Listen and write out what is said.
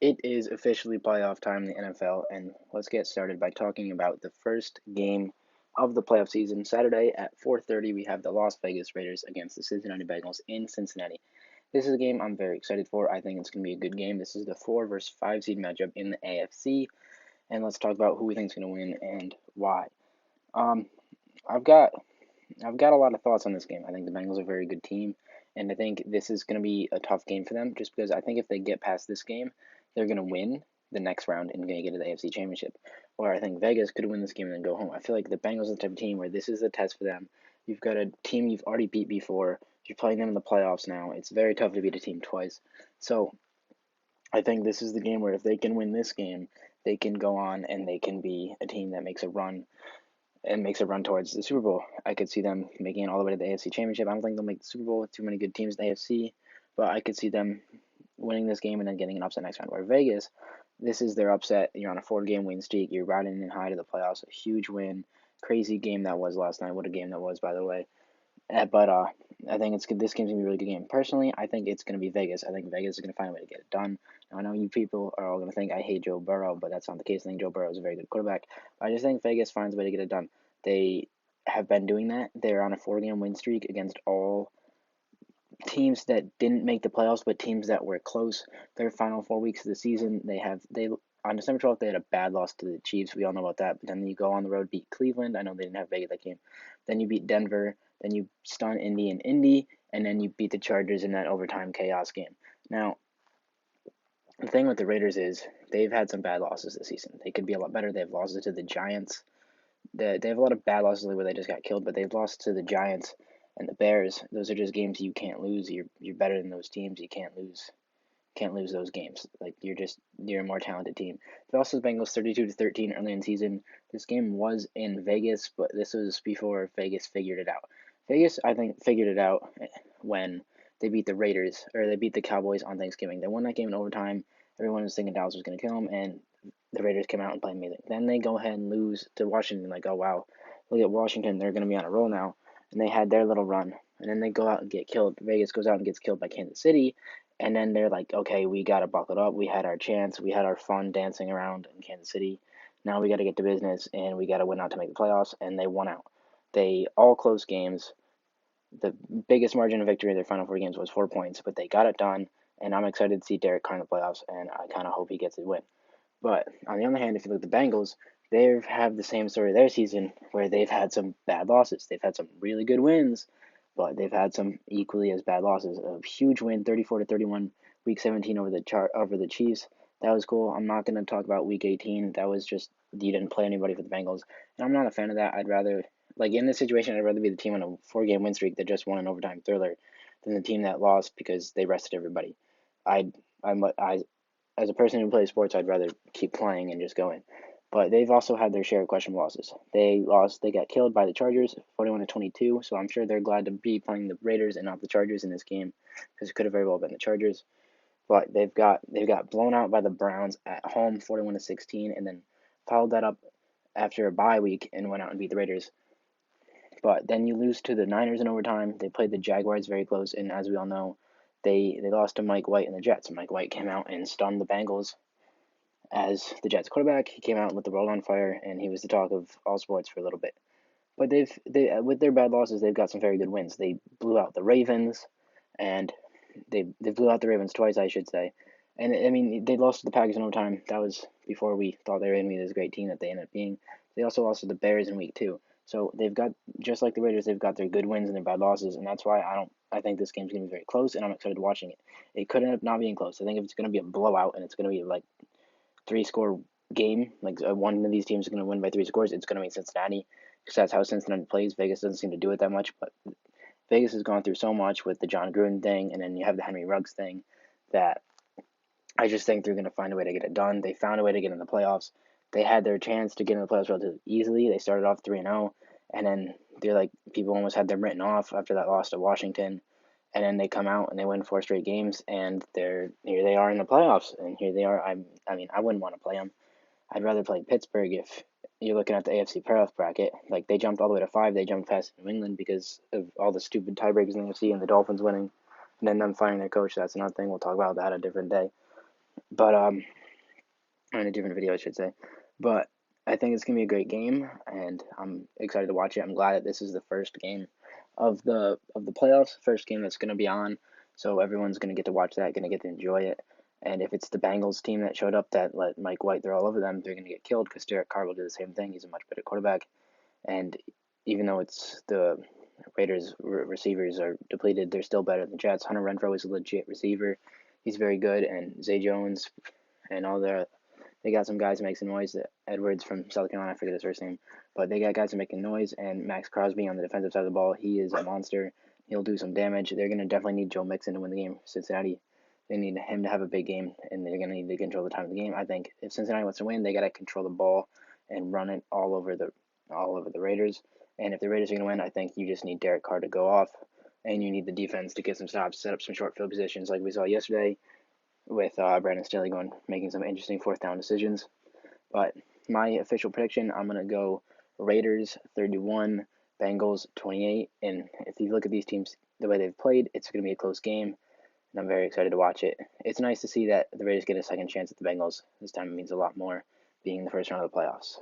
It is officially playoff time in the NFL, and let's get started by talking about the first game of the playoff season. Saturday at 4:30, we have the Las Vegas Raiders against the Cincinnati Bengals in Cincinnati. This is a game I'm very excited for. I think it's going to be a good game. This is the 4 versus 5 seed matchup in the AFC, and let's talk about who we think is going to win and why. Um, I've got I've got a lot of thoughts on this game. I think the Bengals are a very good team, and I think this is going to be a tough game for them just because I think if they get past this game, they're going to win the next round and going to get to the AFC Championship. Or I think Vegas could win this game and then go home. I feel like the Bengals are the type of team where this is a test for them. You've got a team you've already beat before. You're playing them in the playoffs now. It's very tough to beat a team twice. So I think this is the game where if they can win this game, they can go on and they can be a team that makes a run and makes a run towards the Super Bowl. I could see them making it all the way to the AFC Championship. I don't think they'll make the Super Bowl with too many good teams in the AFC, but I could see them winning this game and then getting an upset next round. Where Vegas, this is their upset. You're on a 4-game win streak. You're riding in high to the playoffs. A huge win. Crazy game that was last night. What a game that was, by the way. But I think it's good. This game's gonna be a really good game. Personally, I think it's gonna be Vegas. I think Vegas is gonna find a way to get it done. Now, I know you people are all gonna think I hate Joe Burrow, but that's not the case. I think Joe Burrow is a very good quarterback. But I just think Vegas finds a way to get it done. They have been doing that. They're on a 4-game win streak against all teams that didn't make the playoffs, but teams that were close. Their final 4 weeks of the season, they on December 12th they had a bad loss to the Chiefs. We all know about that. But then you go on the road, beat Cleveland. I know they didn't have Vegas that game. Then you beat Denver. Then you stun Indy and Indy, and then you beat the Chargers in that overtime chaos game. Now, the thing with the Raiders is they've had some bad losses this season. They could be a lot better. They have losses to the Giants. They have a lot of bad losses where they just got killed, but they've lost to the Giants and the Bears. Those are just games you can't lose. You're better than those teams. You can't lose those games. Like you're a more talented team. They lost to the Bengals 32-13 early in the season. This game was in Vegas, but this was before Vegas figured it out. Vegas, I think, figured it out when they beat the Raiders or they beat the Cowboys on Thanksgiving. They won that game in overtime. Everyone was thinking Dallas was going to kill them, and the Raiders came out and played amazing. Then they go ahead and lose to Washington. Like, oh wow, look at Washington. They're going to be on a roll now, and they had their little run. And then they go out and get killed. Vegas goes out and gets killed by Kansas City, and then they're like, okay, we got to buckle up. We had our chance. We had our fun dancing around in Kansas City. Now we got to get to business, and we got to win out to make the playoffs. And they won out. They all close games. The biggest margin of victory in their final 4 games was 4 points, but they got it done. And I'm excited to see Derek Carr in the playoffs, and I kind of hope he gets a win. But on the other hand, if you look at the Bengals, they have the same story their season where they've had some bad losses. They've had some really good wins, but they've had some equally as bad losses. A huge win, 34-31, Week 17 over the Chiefs. That was cool. I'm not going to talk about Week 18. That was just you didn't play anybody for the Bengals, and I'm not a fan of that. I'd rather in this situation, I'd rather be the team on a 4-game win streak that just won an overtime thriller than the team that lost because they rested everybody. I I as a person who plays sports, I'd rather keep playing and just going. But they've also had their share of questionable losses. They got killed by the Chargers, 41-22. So I'm sure they're glad to be playing the Raiders and not the Chargers in this game, because it could have very well been the Chargers. But they've got blown out by the Browns at home, 41-16, and then followed that up after a bye week and went out and beat the Raiders. But then you lose to the Niners in overtime. They played the Jaguars very close, and as we all know, they lost to Mike White and the Jets. Mike White came out and stunned the Bengals as the Jets quarterback. He came out with the world on fire, and he was the talk of all sports for a little bit. But they with their bad losses, they've got some very good wins. They blew out the Ravens, and they blew out the Ravens twice, I should say. And I mean, they lost to the Packers in overtime. That was before we thought they were going to be this great team that they ended up being. They also lost to the Bears in week 2. So they've got, just like the Raiders, they've got their good wins and their bad losses, and that's why I think this game's gonna be very close, and I'm excited watching it. It could end up not being close. I think if it's gonna be a blowout and it's gonna be like 3-score game, like one of these teams is gonna win by 3 scores, it's gonna be Cincinnati, because that's how Cincinnati plays. Vegas doesn't seem to do it that much, but Vegas has gone through so much with the John Gruden thing, and then you have the Henry Ruggs thing, that I just think they're gonna find a way to get it done. They found a way to get in the playoffs. They had their chance to get in the playoffs relatively easily. They started off 3-0, and then they're like, people almost had them written off after that loss to Washington. And then they come out and they win 4 straight games, and here they are in the playoffs, and here they are. I mean, I wouldn't want to play them. I'd rather play Pittsburgh if you're looking at the AFC playoff bracket. Like, they jumped all the way to 5. They jumped past New England because of all the stupid tiebreakers in the AFC and the Dolphins winning, and then them firing their coach. That's another thing. We'll talk about that a different day. But in a different video, I should say. But I think it's gonna be a great game, and I'm excited to watch it. I'm glad that this is the first game of the playoffs, first game that's gonna be on, so everyone's gonna get to watch that, gonna get to enjoy it. And if it's the Bengals team that showed up that let Mike White throw all over them, they're gonna get killed because Derek Carr will do the same thing. He's a much better quarterback, and even though it's the Raiders receivers are depleted, they're still better than the Jets. Hunter Renfrow is a legit receiver. He's very good, and Zay Jones and all their they got some guys making noise. Edwards from South Carolina, I forget his first name, but they got guys making noise. And Max Crosby on the defensive side of the ball, he is a monster. He'll do some damage. They're gonna definitely need Joe Mixon to win the game. Cincinnati, they need him to have a big game, and they're gonna need to control the time of the game. I think if Cincinnati wants to win, they gotta control the ball and run it all over the Raiders. And if the Raiders are gonna win, I think you just need Derek Carr to go off, and you need the defense to get some stops, set up some short field positions like we saw yesterday with Brandon Staley making some interesting fourth down decisions. But my official prediction, I'm gonna go Raiders 31, Bengals 28. And if you look at these teams the way they've played, it's gonna be a close game, and I'm very excited to watch it. It's nice to see that the Raiders get a second chance at the Bengals. This time it means a lot more, being in the first round of the playoffs.